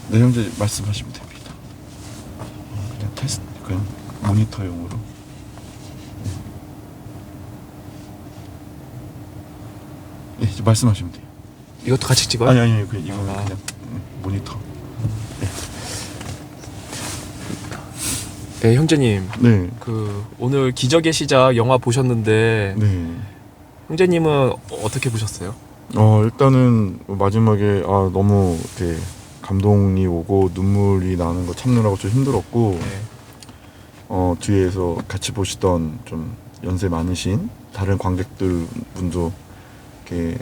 네, 형제 말씀하시면 됩니다. 그냥 테스트, 그냥 모니터용으로. 예, 이제 말씀하시면 돼요. 이것도 같이 찍어요? 아니, 그냥 이거는 그냥 모니터. 네, 형제님. 네. 그 오늘 기적의 시작 영화 보셨는데 네. 형제님은 어떻게 보셨어요? 일단은 마지막에 너무 이렇게 감동이 오고 눈물이 나는 거 참느라고 좀 힘들었고, 네. 뒤에서 같이 보시던 좀 연세 많으신 다른 관객들 분도 이렇게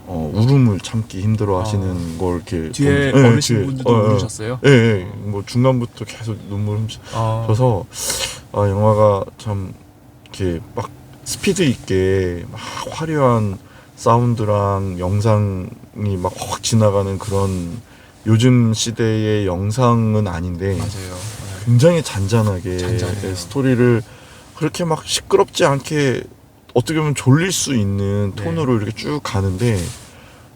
울음을 참기 힘들어 하시는 걸 이렇게 뒤에 보면서- 어르신 뒤에, 분들도 울으셨어요? 예, 뭐 중간부터 계속 눈물 훔쳐서 영화가 참 이렇게 막 스피드 있게 막 화려한 사운드랑 영상이 막 확 지나가는 그런 요즘 시대의 영상은 아닌데 맞아요. 굉장히 잔잔하게 잔잔해요. 스토리를 그렇게 막 시끄럽지 않게 어떻게 보면 졸릴 수 있는 네. 톤으로 이렇게 쭉 가는데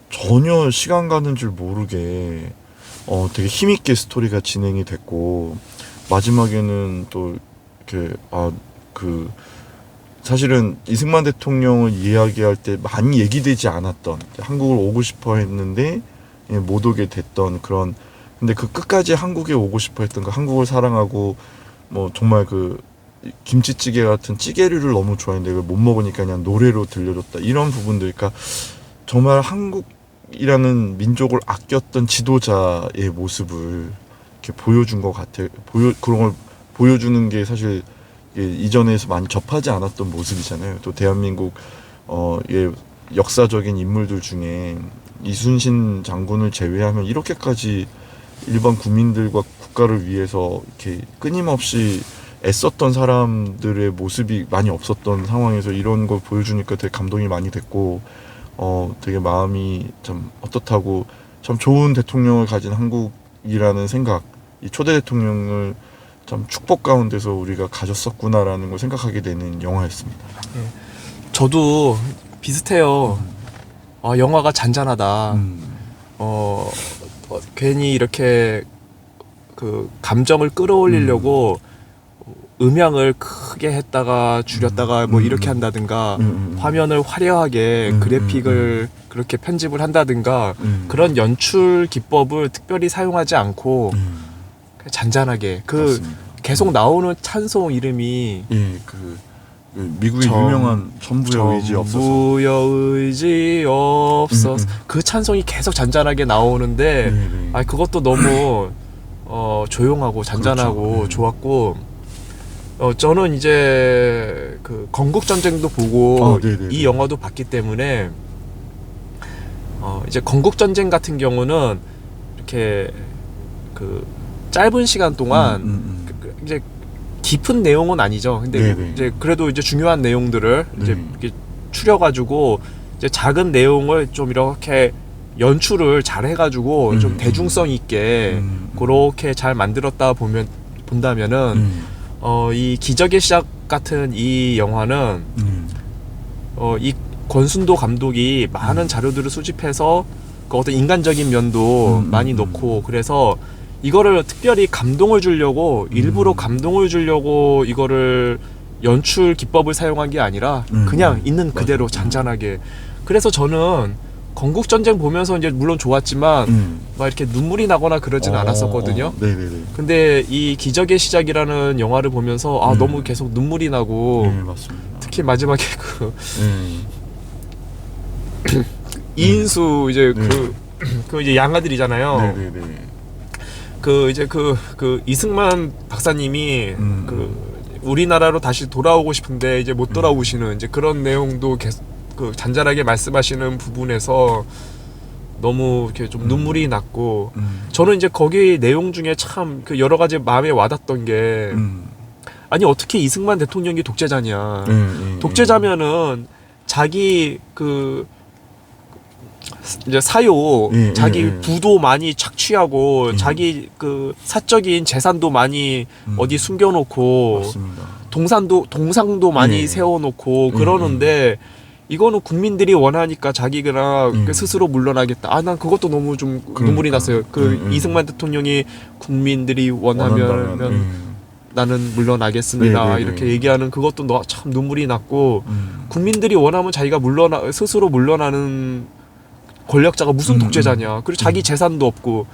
전혀 시간 가는 줄 모르게 되게 힘있게 스토리가 진행이 됐고, 마지막에는 또 이렇게 사실은 이승만 대통령을 이야기할 때 많이 얘기되지 않았던, 한국을 오고 싶어 했는데 못 오게 됐던 그런, 근데 그 끝까지 한국에 오고 싶어 했던 그 한국을 사랑하고 뭐 정말 그 김치찌개 같은 찌개류를 너무 좋아했는데 그걸 못 먹으니까 그냥 노래로 들려줬다, 이런 부분들. 그러니까 정말 한국이라는 민족을 아꼈던 지도자의 모습을 이렇게 보여준 것 같아요. 그런 걸 보여주는 게 사실 이전에서 많이 접하지 않았던 모습이잖아요. 또 대한민국 역사적인 인물들 중에 이순신 장군을 제외하면 이렇게까지 일반 국민들과 국가를 위해서 이렇게 끊임없이 애썼던 사람들의 모습이 많이 없었던 상황에서 이런 걸 보여주니까 되게 감동이 많이 됐고, 되게 마음이 참 어떻다고, 참 좋은 대통령을 가진 한국이라는 생각, 이 초대 대통령을 참 축복 가운데서 우리가 가졌었구나라는 걸 생각하게 되는 영화였습니다. 저도 비슷해요. 영화가 잔잔하다. 괜히 이렇게 그 감정을 끌어올리려고 음향을 크게 했다가 줄였다가 뭐 이렇게 한다든가 화면을 화려하게 그래픽을 그렇게 편집을 한다든가 그런 연출 기법을 특별히 사용하지 않고 그냥 잔잔하게 맞습니다. 계속 나오는 찬송 이름이 미국의 유명한 전부여 의지 없어서. 전부여 의지 없어서 그 찬송이 계속 잔잔하게 나오는데 그것도 너무 조용하고 잔잔하고 그렇죠. 좋았고, 저는 이제 그 건국전쟁도 보고 이 영화도 봤기 때문에 이제 건국전쟁 같은 경우는 이렇게 그 짧은 시간 동안 이제 깊은 내용은 아니죠. 근데 이제 그래도 이제 중요한 내용들을 이제 이렇게 추려가지고 이제 작은 내용을 좀 이렇게 연출을 잘 해가지고 좀 대중성 있게 그렇게 잘 만들었다 본다면은 이 기적의 시작 같은 이 영화는 이 권순도 감독이 많은 자료들을 수집해서 그 어떤 인간적인 면도 많이 넣고, 그래서 이거를 특별히 감동을 주려고 일부러 감동을 주려고 이거를 연출 기법을 사용한 게 아니라 그냥 있는 그대로 잔잔하게. 그래서 저는 건국전쟁 보면서 이제 물론 좋았지만 막 이렇게 눈물이 나거나 그러진 않았었거든요. 근데 이 기적의 시작이라는 영화를 보면서 너무 계속 눈물이 나고, 맞습니다. 특히 마지막에 이인수 이제 그 이제 양아들이잖아요. 그 이제 그 이승만 박사님이 그 우리나라로 다시 돌아오고 싶은데 이제 못 돌아오시는 이제 그런 내용도 계속 그 잔잔하게 말씀하시는 부분에서 너무 이렇게 좀 눈물이 났고, 저는 이제 거기 내용 중에 참 그 여러 가지 마음에 와닿던 게 아니 어떻게 이승만 대통령이 독재자냐. 독재자면은 자기 그 이제 사요, 자기 부도 많이 착취하고 자기 그 사적인 재산도 많이 어디 숨겨놓고 맞습니다. 동상도 많이 세워놓고 그러는데 이거는 국민들이 원하니까 자기가 스스로 물러나겠다. 아, 난 그것도 너무 좀 눈물이 났어요. 이승만 대통령이 국민들이 원하면 나는 물러나겠습니다. 이렇게 얘기하는 그것도 참 눈물이 났고 국민들이 원하면 자기가 스스로 물러나는 권력자가 무슨 독재자냐. 그리고 자기 재산도 없고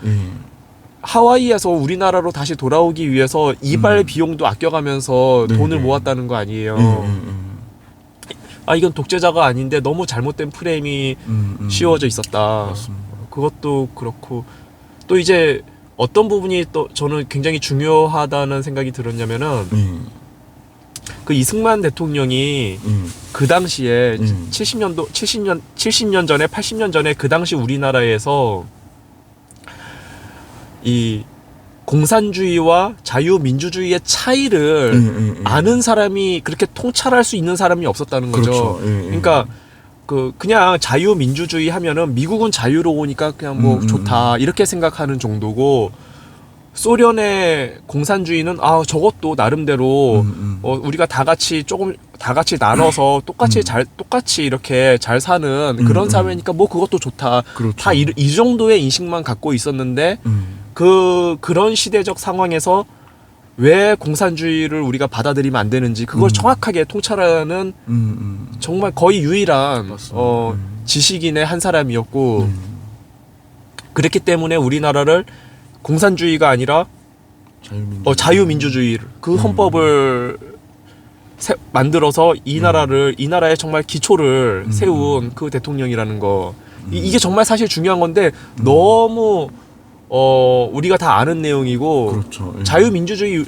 하와이에서 우리나라로 다시 돌아오기 위해서 이발 비용도 아껴가면서 돈을 모았다는 거 아니에요. 아, 이건 독재자가 아닌데 너무 잘못된 프레임이 씌워져 있었다. 맞습니다. 그것도 그렇고 또 이제 어떤 부분이 또 저는 굉장히 중요하다는 생각이 들었냐면은 그 이승만 대통령이 그 당시에 70년 전에 80년 전에 그 당시 우리나라에서 이 공산주의와 자유민주주의의 차이를 아는 사람이 그렇게 통찰할 수 있는 사람이 없었다는 거죠. 그렇죠. 그러니까 그냥 자유민주주의 하면은 미국은 자유로우니까 그냥 뭐 좋다 이렇게 생각하는 정도고 소련의 공산주의는 아 저것도 나름대로 우리가 다 같이 나눠서 똑같이 이렇게 잘 사는 그런 사회니까 뭐 그것도 좋다. 그렇죠. 다 이 정도의 인식만 갖고 있었는데 그런 시대적 상황에서 왜 공산주의를 우리가 받아들이면 안 되는지 그걸 정확하게 통찰하는 정말 거의 유일한 지식인의 한 사람이었고 그랬기 때문에 우리나라를 공산주의가 아니라 자유민주주의를 그 헌법을 만들어서 이 나라의 정말 기초를 세운 그 대통령이라는 거 이게 정말 사실 중요한 건데 너무 우리가 다 아는 내용이고 그렇죠. 자유민주주의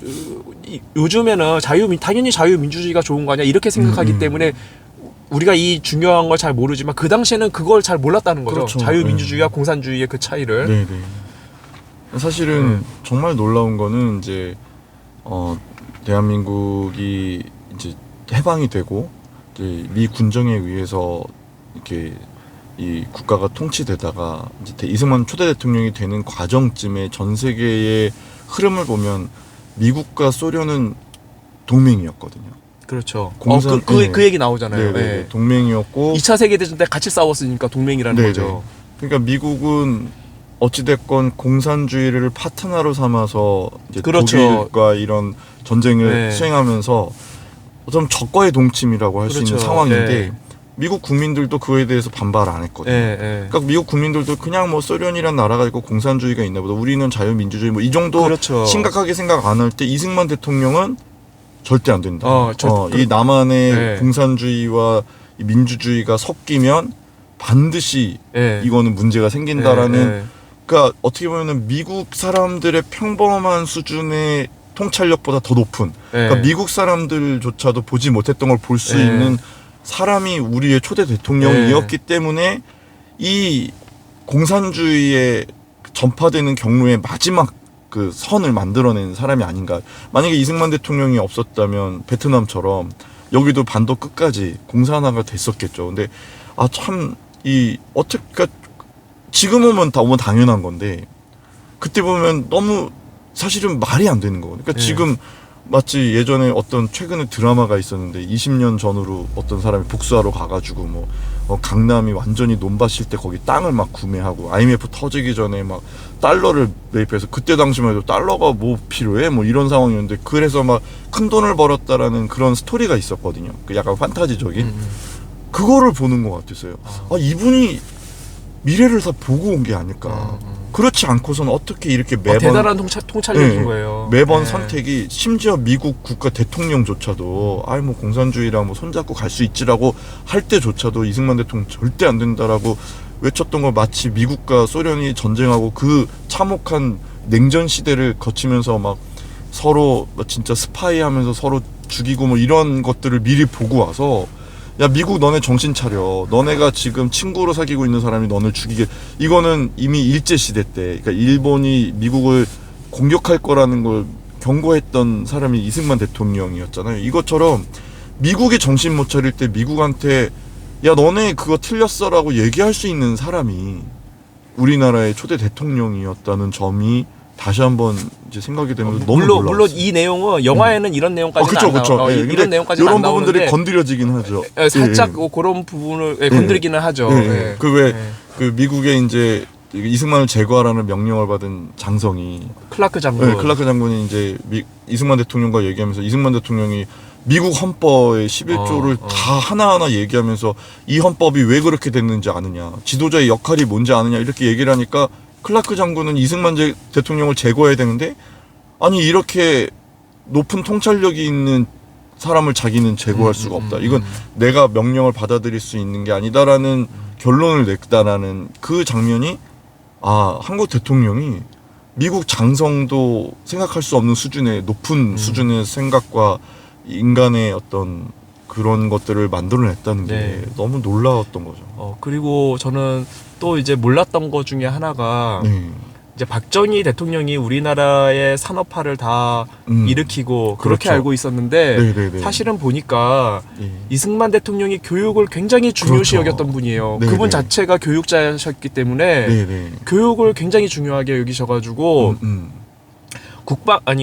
요즘에는 당연히 자유민주주의가 좋은 거 아니야 이렇게 생각하기 때문에 우리가 이 중요한 걸 잘 모르지만 그 당시에는 그걸 잘 몰랐다는 거죠. 그렇죠. 자유민주주의와 공산주의의 그 차이를. 네네. 사실은 정말 놀라운 거는 이제 대한민국이 이제 해방이 되고 이제 미 군정에 의해서 이렇게 이 국가가 통치되다가 이제 이승만 초대 대통령이 되는 과정쯤에 전 세계의 흐름을 보면 미국과 소련은 동맹이었거든요. 그렇죠. 공산- 그 얘기 나오잖아요. 네네. 네. 동맹이었고 2차 세계대전 때 같이 싸웠으니까 동맹이라는 네네. 거죠. 그러니까 미국은 어찌됐건 공산주의를 파트너로 삼아서 이제 그렇죠. 독일과 이런 전쟁을 네. 수행하면서 좀 적과의 동침이라고 할 수 있는 그렇죠. 상황인데 네. 미국 국민들도 그에 대해서 반발 안 했거든요. 그러니까 미국 국민들도 그냥 뭐 소련이란 나라가 있고 공산주의가 있나 보다. 우리는 자유민주주의 뭐 이 정도 그렇죠. 심각하게 생각 안 할 때 이승만 대통령은 절대 안 된다. 절대- 이 남한의 네. 공산주의와 이 민주주의가 섞이면 반드시 이거는 문제가 생긴다라는 그러니까 어떻게 보면은 미국 사람들의 평범한 수준의 통찰력보다 더 높은 그러니까 미국 사람들조차도 보지 못했던 걸 볼 수 있는 사람이 우리의 초대 대통령이었기 때문에 이 공산주의에 전파되는 경로의 마지막 그 선을 만들어낸 사람이 아닌가. 만약에 이승만 대통령이 없었다면 베트남처럼 여기도 반도 끝까지 공산화가 됐었겠죠. 근데 참 그러니까 지금 오면 너무 당연한 건데 그때 보면 너무 사실은 말이 안 되는 거거든요. 그러니까 지금 마치 예전에 어떤 최근에 드라마가 있었는데 20년 전으로 어떤 사람이 복수하러 가가지고 뭐 강남이 완전히 논밭일 때 거기 땅을 막 구매하고 IMF 터지기 전에 막 달러를 매입해서 그때 당시만 해도 달러가 뭐 필요해 뭐 이런 상황이었는데 그래서 막 큰 돈을 벌었다라는 그런 스토리가 있었거든요. 그 약간 판타지적인 그거를 보는 것 같았어요. 이분이 미래를 다 보고 온 게 아닐까. 그렇지 않고서는 어떻게 이렇게 매번 대단한 통찰력인 거예요. 매번 선택이 심지어 미국 국가 대통령조차도 뭐 공산주의랑 뭐 손잡고 갈 수 있지라고 할 때조차도 이승만 대통령 절대 안 된다라고 외쳤던 걸 마치 미국과 소련이 전쟁하고 그 참혹한 냉전 시대를 거치면서 막 서로 진짜 스파이하면서 서로 죽이고 뭐 이런 것들을 미리 보고 와서 야 미국 너네 정신 차려. 너네가 지금 친구로 사귀고 있는 사람이 너를 죽이게. 이거는 이미 일제시대 때 그러니까 일본이 미국을 공격할 거라는 걸 경고했던 사람이 이승만 대통령이었잖아요. 이것처럼 미국이 정신 못 차릴 때 미국한테 야 너네 그거 틀렸어라고 얘기할 수 있는 사람이 우리나라의 초대 대통령이었다는 점이 다시 한번 이제 생각이 되면서 너무 물론 놀라웠어요. 이 내용은 영화에는 이런 내용까지는 그쵸. 안 나와요. 이런 내용까지는 이런 안 부분들이 나오는데 건드려지긴 하죠. 살짝 그런 부분을 건드리기는 하죠. 그 미국의 이제 이승만을 제거하라는 명령을 받은 장성이 클라크 장군. 클라크 장군이 이제 이승만 대통령과 얘기하면서 이승만 대통령이 미국 헌법의 11조를 다 하나하나 얘기하면서 이 헌법이 왜 그렇게 됐는지 아느냐, 지도자의 역할이 뭔지 아느냐 이렇게 얘기를 하니까 클라크 장군은 이승만 대통령을 제거해야 되는데 아니 이렇게 높은 통찰력이 있는 사람을 자기는 제거할 수가 없다. 이건 내가 명령을 받아들일 수 있는 게 아니다라는 결론을 냈다라는 그 장면이 한국 대통령이 미국 장성도 생각할 수 없는 수준의 높은 수준의 생각과 인간의 어떤 그런 것들을 만들어냈다는 게 너무 놀라웠던 거죠. 그리고 저는 또 이제 몰랐던 것 중에 하나가 이제 박정희 대통령이 우리나라의 산업화를 다 일으키고 그렇게 그렇죠. 알고 있었는데 사실은 보니까 이승만 대통령이 교육을 굉장히 중요시 그렇죠. 여겼던 분이에요. 네네. 그분 자체가 교육자셨기 때문에 교육을 굉장히 중요하게 여기셔가지고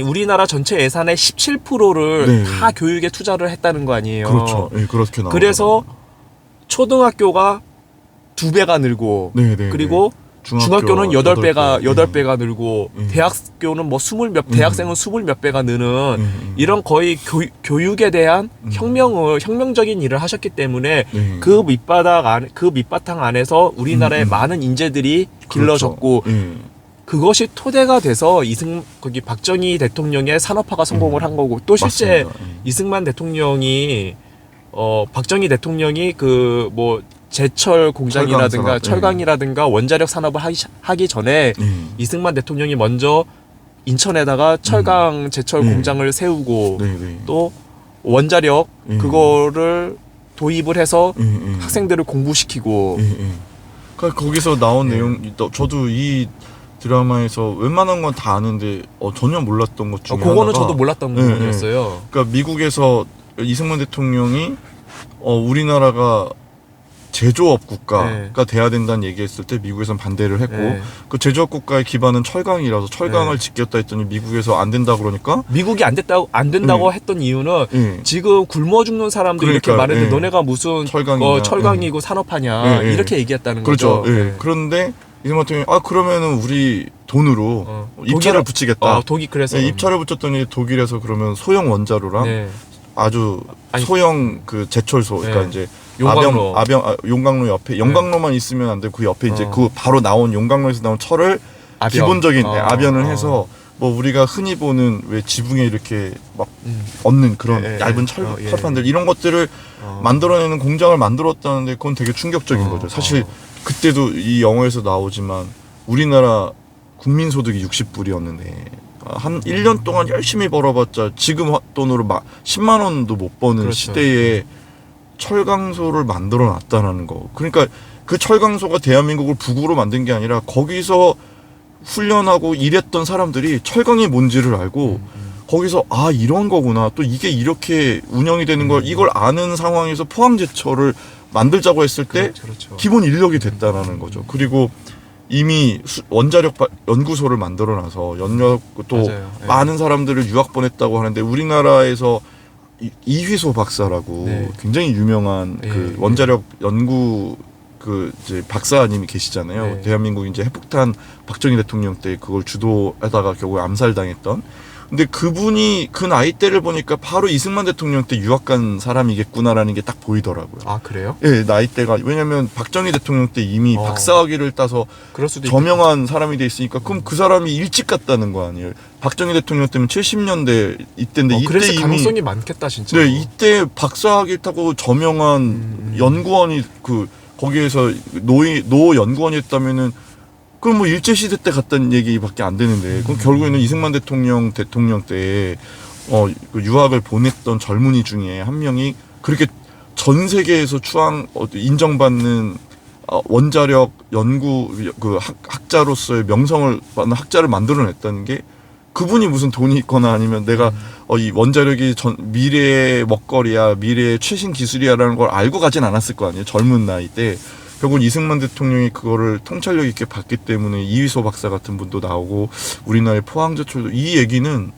우리나라 전체 예산의 17%를 다 교육에 투자를 했다는 거 아니에요. 그렇죠. 그렇게 나오죠. 그래서 초등학교가 2배가 늘고 그리고 중학교는 8배가 늘고 대학교는 뭐 대학생은 20몇 배가 느는 이런 거의 교육에 대한 혁명적인 일을 하셨기 때문에 그 밑바탕 안에서 우리나라의 많은 인재들이 길러졌고 그것이 토대가 돼서 거기 박정희 대통령의 산업화가 성공을 한 거고 또 실제 이승만 대통령이 박정희 대통령이 그 뭐 제철 공장이라든가 철강이라든가 원자력 산업을 하기 전에 이승만 대통령이 먼저 인천에다가 철강 제철 공장을 세우고 또 원자력 그거를 도입을 해서 학생들을 공부시키고 그러니까 거기서 나온 내용 저도 이 드라마에서 웬만한 건 다 아는데 전혀 몰랐던 것 중에 그거는 하나가 저도 몰랐던 부분이었어요. 그러니까 미국에서 이승만 대통령이 우리나라가 제조업 국가가 돼야 된다는 얘기했을 때 미국에서는 반대를 했고 그 제조업 국가의 기반은 철강이라서 철강을 짓겠다 했더니 미국에서 안 된다 그러니까 미국이 안 된다고 했던 이유는 지금 굶어 죽는 사람들이 이렇게 많은데 너네가 무슨 철강이고 산업하냐 이렇게 얘기했다는 거죠. 그렇죠. 그런데 이승만 대통령이 그러면은 우리 돈으로 입찰을 붙이겠다. 그래서 입찰을 붙였더니 독일에서 그러면 소형 원자로랑 아주 소형 그 제철소 그러니까 이제 용광로 옆에 용광로만 있으면 안 되고 그 옆에 이제 그 바로 나온 용광로에서 나온 철을 기본적인 압연을 해서 뭐 우리가 흔히 보는 왜 지붕에 이렇게 막 얹는 그런 얇은 철판들 이런 것들을 만들어내는 공장을 만들었다는데 그건 되게 충격적인 거죠. 사실 그때도 이 영화에서 나오지만 우리나라 국민 소득이 60불이었는데 한 1년 동안 열심히 벌어봤자 지금 돈으로 10만 원도 못 버는 시대에 철강소를 만들어 놨다는 거. 그러니까 그 철강소가 대한민국을 북으로 만든 게 아니라 거기서 훈련하고 일했던 사람들이 철강이 뭔지를 알고 거기서 이런 거구나. 또 이게 이렇게 운영이 되는 걸 이걸 아는 상황에서 포항제철을 만들자고 했을 때 기본 인력이 됐다라는 거죠. 그리고 이미 원자력 연구소를 만들어놔서 또 많은 사람들을 유학 보냈다고 하는데 우리나라에서 이휘소 박사라고 굉장히 유명한 그 원자력 연구 이제 박사님이 계시잖아요. 대한민국 이제 핵폭탄 박정희 대통령 때 그걸 주도하다가 결국 암살당했던. 근데 그분이 그 나이대를 보니까 바로 이승만 대통령 때 유학 간 사람이겠구나라는 게 딱 보이더라고요. 아, 그래요? 나이대가. 왜냐면 박정희 대통령 때 이미 박사학위를 따서 저명한 사람이 돼 있으니까 그럼 그 사람이 일찍 갔다는 거 아니에요. 박정희 대통령 때는 70년대 이때인데 이때 그래서 이미 가능성이 많겠다 진짜. 이때 박사학위 타고 저명한 연구원이 거기에서 노 연구원이 했다면은 그럼 뭐 일제시대 때 갔다는 얘기밖에 안 되는데, 그럼 결국에는 이승만 대통령 때, 그 유학을 보냈던 젊은이 중에 한 명이 그렇게 전 세계에서 인정받는 원자력 연구 학자로서의 명성을 받는 학자를 만들어냈다는 게 그분이 무슨 돈이 있거나 아니면 내가 이 원자력이 미래의 먹거리야, 미래의 최신 기술이야라는 걸 알고 가진 않았을 거 아니에요. 젊은 나이 때. 결국 이승만 대통령이 그거를 통찰력 있게 봤기 때문에 이휘소 박사 같은 분도 나오고 우리나라의 포항제철도 이 얘기는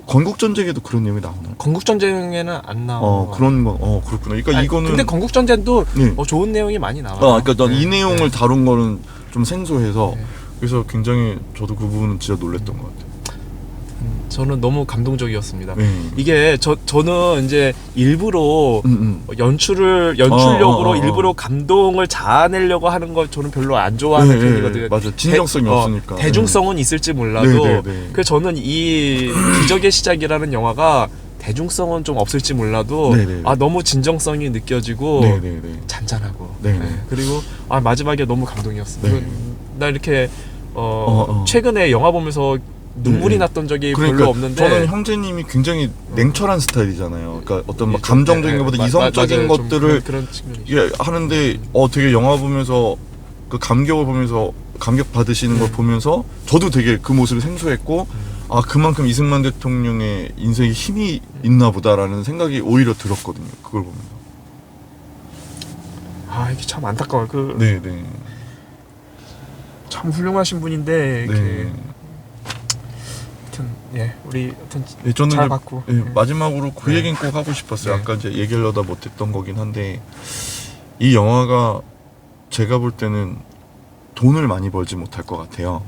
건국전쟁에도 그런 내용이 나오나요? 건국전쟁에는 안 나와. 그런 건 그렇구나. 그러니까 이거는 근데 건국전쟁도 네. 좋은 내용이 많이 나와요. 그러니까 난 이 내용을 다룬 거는 좀 생소해서 네. 그래서 굉장히 저도 그 부분은 진짜 놀랬던 것 같아요. 저는 너무 감동적이었습니다. 네. 이게 저는 이제 일부러 연출력으로 일부러 감동을 자아내려고 하는 걸 저는 별로 안 좋아하는 네, 편이거든요. 맞아. 진정성이 없으니까. 대중성은 있을지 몰라도 네, 네, 네. 그래서 저는 이 기적의 시작이라는 영화가 대중성은 좀 없을지 몰라도 네, 네. 너무 진정성이 느껴지고 네, 네, 네. 잔잔하고 네, 네. 그리고 마지막에 너무 감동이었어요. 네. 나 이렇게 최근에 영화 보면서 눈물이 났던 적이 그러니까 별로 없는데 저는 형제님이 굉장히 냉철한 스타일이잖아요. 그러니까 어떤 막 좀, 감정적인 것보다 이성적인 맞아요. 좀 것들을 그런 측면이 하는데 되게 영화 보면서 그 감격을 보면서 감격 받으시는 걸 보면서 저도 되게 그 모습이 생소했고 그만큼 이승만 대통령의 인생에 힘이 있나 보다라는 생각이 오히려 들었거든요. 그걸 보면서. 이게 참 안타까워요. 네네. 참 훌륭하신 분인데 네. 우리 저는 잘 이제, 봤고 마지막으로 그 얘기는 꼭 하고 싶었어요. 아까 이제 얘기하려다 못했던 거긴 한데 이 영화가 제가 볼 때는 돈을 많이 벌지 못할 것 같아요.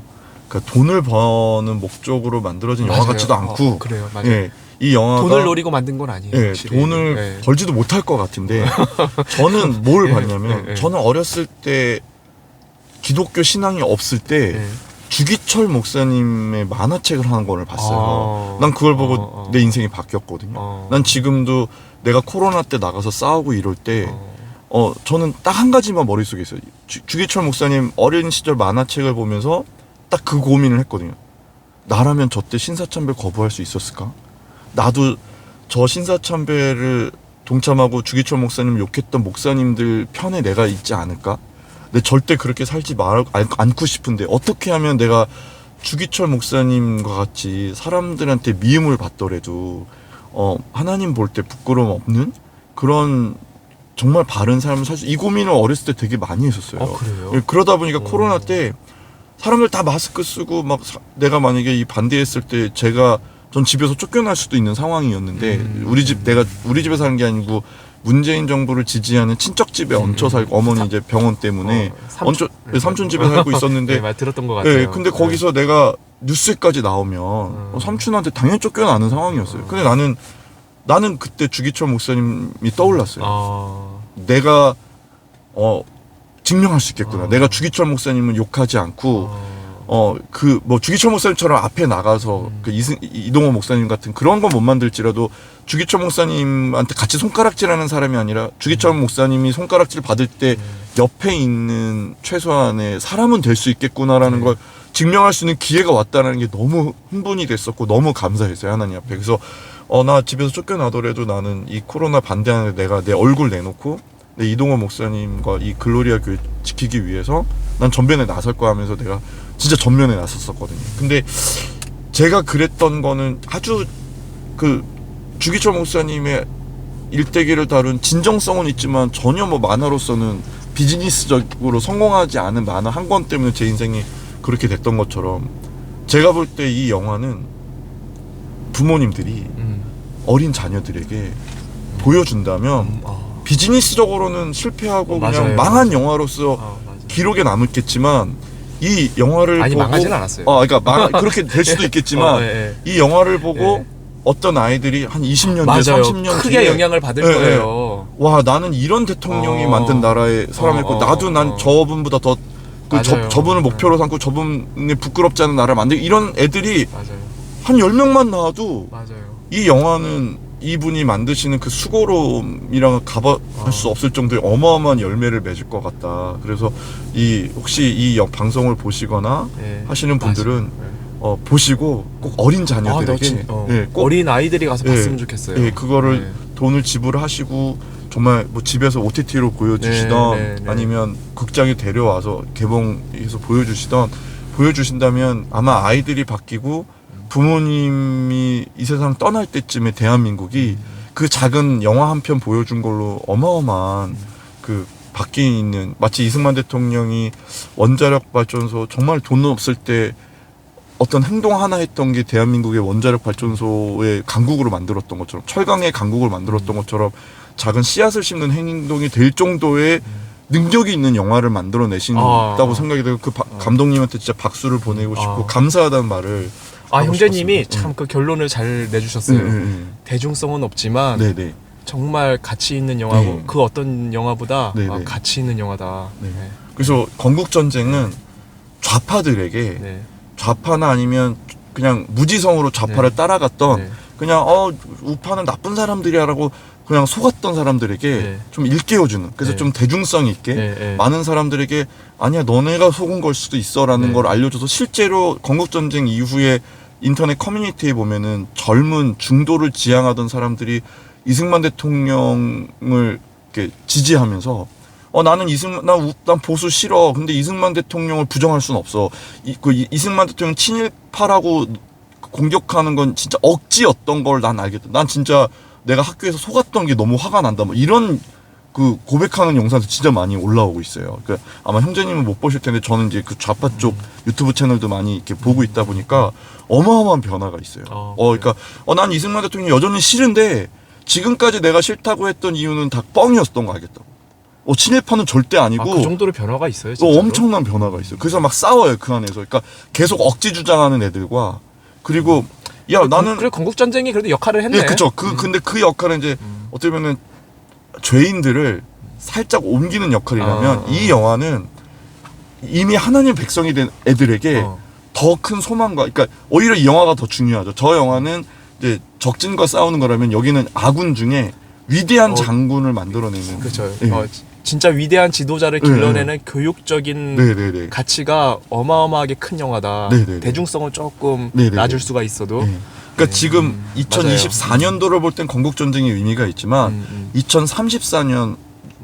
그러니까 돈을 버는 목적으로 만들어진 영화 같지도 않고 그래요. 맞아요. 이 영화가 돈을 노리고 만든 건 아니에요. 확실히. 돈을 벌지도 못할 것 같은데 저는 뭘 봤냐면 저는 어렸을 때 기독교 신앙이 없을 때 주기철 목사님의 만화책을 하는 거를 봤어요. 난 그걸 보고 내 인생이 바뀌었거든요. 난 지금도 내가 코로나 때 나가서 싸우고 이럴 때 저는 딱 한 가지만 머릿속에 있어요. 주기철 목사님 어린 시절 만화책을 보면서 딱 그 고민을 했거든요. 나라면 저 때 신사참배 거부할 수 있었을까? 나도 저 신사참배를 동참하고 주기철 목사님 욕했던 목사님들 편에 내가 있지 않을까? 근데 절대 그렇게 살지 않고 싶은데 어떻게 하면 내가 주기철 목사님과 같이 사람들한테 미움을 받더라도 하나님 볼 때 부끄러움 없는 그런 정말 바른 삶을 살 수, 이 고민을 어렸을 때 되게 많이 했었어요. 그래요? 그러다 보니까 코로나 때 사람들 다 마스크 쓰고 막 내가 만약에 이 반대했을 때 전 집에서 쫓겨날 수도 있는 상황이었는데 우리 집에 사는 게 아니고 문재인 정부를 지지하는 친척 집에 얹혀 살고 어머니 이제 병원 때문에 삼촌 집에 살고 있었는데 많이 들었던 것 같아요. 근데 거기서 내가 뉴스까지 나오면 삼촌한테 당연히 쫓겨나는 상황이었어요. 근데 나는 그때 주기철 목사님이 떠올랐어요. 내가 증명할 수 있겠구나. 내가 주기철 목사님은 욕하지 않고 주기철 목사님처럼 앞에 나가서 이동호 목사님 같은 그런 건 못 만들지라도 주기철 목사님한테 같이 손가락질하는 사람이 아니라 주기철 목사님이 손가락질 받을 때 옆에 있는 최소한의 사람은 될 수 있겠구나라는 걸 증명할 수 있는 기회가 왔다는 게 너무 흥분이 됐었고 너무 감사했어요, 하나님 앞에. 그래서 나 집에서 쫓겨나더라도 나는 이 코로나 반대하는 내가 내 얼굴 내놓고 내 이동호 목사님과 이 글로리아 교회 지키기 위해서 난 전면에 나설 거야 하면서 내가 진짜 전면에 나섰었거든요. 근데 제가 그랬던 거는 아주 주기철 목사님의 일대기를 다룬 진정성은 있지만 전혀 만화로서는 비즈니스적으로 성공하지 않은 만화 한 권 때문에 제 인생이 그렇게 됐던 것처럼 제가 볼 때 이 영화는 부모님들이 어린 자녀들에게 보여준다면 비즈니스적으로는 실패하고 그냥 망한 영화로서 기록에 남았겠지만 이 영화를 보고 망하진 않았어요. 그러니까 그렇게 될 수도 있겠지만 이 영화를 보고 어떤 아이들이 한 20년 뒤에 30년 크게 뒤에 영향을 받을 거예요. 와, 나는 이런 대통령이 만든 나라의 사람이고 나도 난 저분보다 더 저분을 목표로 삼고 저분이 부끄럽지 않은 나라를 만들고 이런 애들이 한 10명만 나와도 이 영화는 이분이 만드시는 그 수고로움이랑 가봐할 수 없을 정도의 어마어마한 열매를 맺을 것 같다. 그래서 혹시 이 방송을 보시거나 하시는 분들은 보시고 꼭 어린 자녀들에게 꼭 어린 아이들이 가서 봤으면 좋겠어요. 그거를 돈을 지불하시고 정말 집에서 OTT로 보여주시던 아니면 극장에 데려와서 개봉해서 보여주신다면 아마 아이들이 바뀌고 부모님이 이 세상 떠날 때쯤에 대한민국이 그 작은 영화 한 편 보여준 걸로 어마어마한 밖에 있는 마치 이승만 대통령이 원자력 발전소 정말 돈 없을 때 어떤 행동 하나 했던 게 대한민국의 원자력 발전소의 강국으로 만들었던 것처럼 철강의 강국을 만들었던 것처럼 작은 씨앗을 심는 행동이 될 정도의 능력이 있는 영화를 만들어내신다고 생각이 되고 그 감독님한테 진짜 박수를 보내고 싶고 감사하다는 말을 형제님이 참 그 결론을 잘 내주셨어요. 대중성은 없지만 네네. 정말 가치 있는 영화고 네. 그 어떤 영화보다 네네. 가치 있는 영화다. 네. 그래서 건국전쟁은 좌파들에게 네. 좌파나 아니면 그냥 무지성으로 좌파를 네. 따라갔던 네. 그냥 우파는 나쁜 사람들이야라고 그냥 속았던 사람들에게 네. 좀 일깨워주는 그래서 네. 좀 대중성 있게 네. 많은 사람들에게 아니야 너네가 속은 걸 수도 있어라는 네. 걸 알려줘서 실제로 건국전쟁 이후에 인터넷 커뮤니티에 보면은 젊은 중도를 지향하던 사람들이 이승만 대통령을 이렇게 지지하면서 나는 난 보수 싫어. 근데 이승만 대통령을 부정할 수는 없어. 이승만 대통령 친일파라고 공격하는 건 진짜 억지였던 걸 난 알겠다. 난 진짜 내가 학교에서 속았던 게 너무 화가 난다. 뭐 이런 그 고백하는 영상도 진짜 많이 올라오고 있어요. 그러니까 아마 형제님은 못 보실 텐데 저는 이제 그 좌파 쪽 유튜브 채널도 많이 이렇게 보고 있다 보니까 어마어마한 변화가 있어요. 그러니까 난 이승만 대통령 여전히 싫은데 지금까지 내가 싫다고 했던 이유는 다 뻥이었던 거 알겠다고. 친일파는 절대 아니고 그 정도로 변화가 있어요, 진짜로? 엄청난 변화가 있어요. 그래서 막 싸워요 그 안에서. 그러니까 계속 억지 주장하는 애들과 그리고 나는 그래 건국전쟁이 그래도 역할을 했네. 예, 그죠. 근데 그 역할은 이제 어떻게 보면은 죄인들을 살짝 옮기는 역할이라면 이 영화는 이미 하나님 백성이 된 애들에게 더 큰 소망과 그러니까 오히려 이 영화가 더 중요하죠. 저 영화는 이제 적진과 싸우는 거라면 여기는 아군 중에 위대한 장군을 만들어내는 그렇죠. 예. 진짜 위대한 지도자를 길러내는 교육적인 네네네. 가치가 어마어마하게 큰 영화다. 네네네. 대중성은 조금 네네네. 낮을 수가 있어도 그러니까 지금 2024년도를 볼 땐 건국전쟁의 의미가 있지만 2034년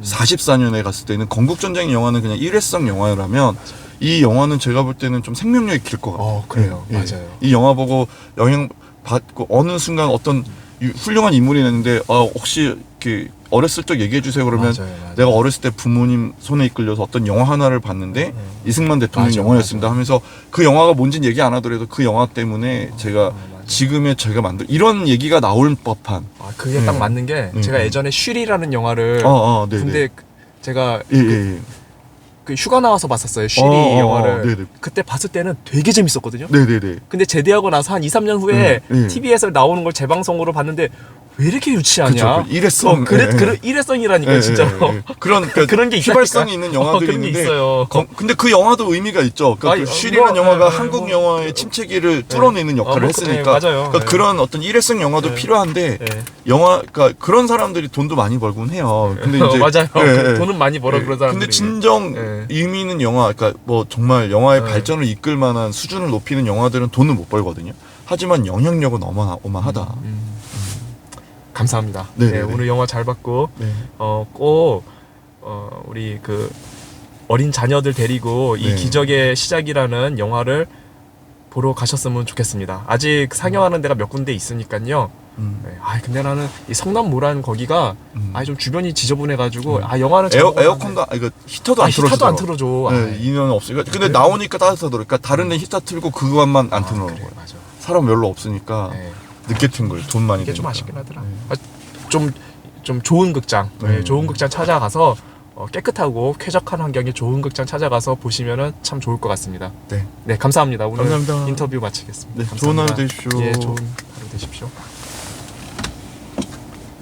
44년에 갔을 때는 건국전쟁 영화는 그냥 일회성 영화라면 이 영화는 제가 볼 때는 좀 생명력이 길 것 같아요. 그래요. 맞아요. 이 영화 보고 영향 받고 어느 순간 어떤 훌륭한 인물이 있는데 혹시 이렇게 어렸을 적 얘기해 주세요 그러면 맞아요. 내가 어렸을 때 부모님 손에 이끌려서 어떤 영화 하나를 봤는데 이승만 대통령 영화였습니다 하면서 그 영화가 뭔지는 얘기 안 하더라도 그 영화 때문에 제가 지금의 제가 만든 이런 얘기가 나올 법한 그게 딱 맞는 게 제가 예전에 쉬리라는 영화를 근데 제가 그 휴가 나와서 봤었어요. 쉬리 영화를. 네네. 그때 봤을 때는 되게 재밌었거든요. 네네네. 근데 제대하고 나서 한 2, 3년 후에 TV에서 나오는 걸 재방송으로 봤는데 왜 이렇게 유치하냐? 그쵸, 일회성. 일회성이라니까 진짜로. 그런 게 휘발성이 있는 영화들이 그런 게 있는데 있어요. 근데 그 영화도 의미가 있죠. 그러니까 그 쉬리라는 영화가 한국 영화의 침체기를 뚫어내는 역할을 했으니까. 맞아요. 그러니까 그런 어떤 일회성 영화도 필요한데 그러니까 그런 사람들이 돈도 많이 벌곤 해요. 근데 이제 맞아요. 돈은 많이 벌어 그런 사람들이. 근데 진정 의미 있는 영화, 그러니까 뭐 정말 영화의 발전을 이끌 만한 수준을 높이는 영화들은 돈을 못 벌거든요. 하지만 영향력은 어마어마하다. 감사합니다. 네, 오늘 영화 잘 봤고 꼭 우리 그 어린 자녀들 데리고 이 기적의 시작이라는 영화를 보러 가셨으면 좋겠습니다. 아직 상영하는 데가 몇 군데 있으니까요. 근데 나는 이 성남모란 거기가 좀 주변이 지저분해가지고 영화는 에어컨도 이거 히터도 안 틀어줘. 히터도 안 틀어줘. 2년 없으니까. 근데 나오니까 따뜻하더라고. 그러니까 다른 데 히터 틀고 그것만 안 틀어놓은 거예요. 맞아. 사람 별로 없으니까 늦게 튼 거예요. 돈 많이 이게 드니까. 좀 아쉽긴 하더라. 좀 좋은 극장, 좋은 극장 찾아가서 깨끗하고 쾌적한 환경의 좋은 극장 찾아가서 보시면은 참 좋을 것 같습니다. 네, 감사합니다. 오늘 감사합니다. 인터뷰 마치겠습니다. 네, 감사합니다. 좋은 하루 되십시오. 예, 좋은 하루 되십시오.